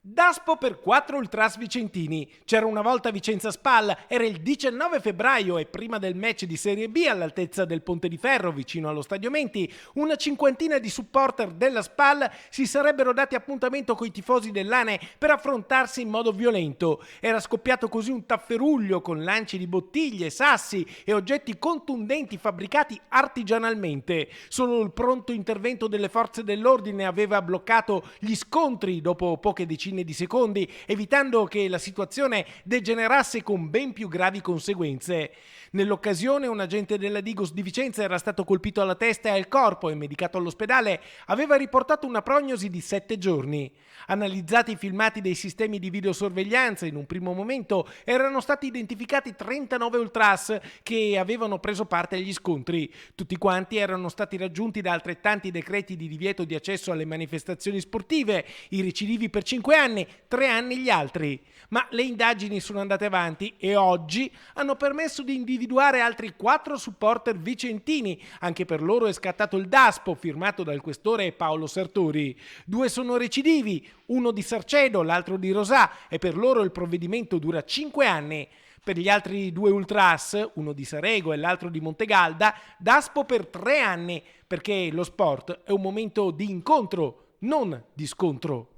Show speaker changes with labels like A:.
A: Daspo per 4 ultras vicentini. C'era una volta Vicenza Spal, era il 19 febbraio e prima del match di Serie B all'altezza del Ponte di Ferro vicino allo Stadio Menti, una cinquantina di supporter della Spal si sarebbero dati appuntamento coi tifosi dell'Ane per affrontarsi in modo violento. Era scoppiato così un tafferuglio con lanci di bottiglie, sassi e oggetti contundenti fabbricati artigianalmente. Solo il pronto intervento delle forze dell'ordine aveva bloccato gli scontri dopo poche decine di secondi, evitando che la situazione degenerasse con ben più gravi conseguenze. Nell'occasione un agente della Digos di Vicenza era stato colpito alla testa e al corpo e medicato all'ospedale, aveva riportato una prognosi di 7 giorni. Analizzati i filmati dei sistemi di videosorveglianza, in un primo momento erano stati identificati 39 ultras che avevano preso parte agli scontri. Tutti quanti erano stati raggiunti da altrettanti decreti di divieto di accesso alle manifestazioni sportive, i recidivi per 5 anni, 3 anni gli altri. Ma le indagini sono andate avanti e oggi hanno permesso di individuare altri 4 supporter vicentini. Anche per loro è scattato il Daspo, firmato dal questore Paolo Sartori. 2 sono recidivi, uno di Sarcedo, l'altro di Rosà, e per loro il provvedimento dura 5 anni. Per gli altri 2 ultras, uno di Sarego e l'altro di Montegalda, Daspo per 3 anni, perché lo sport è un momento di incontro, non di scontro.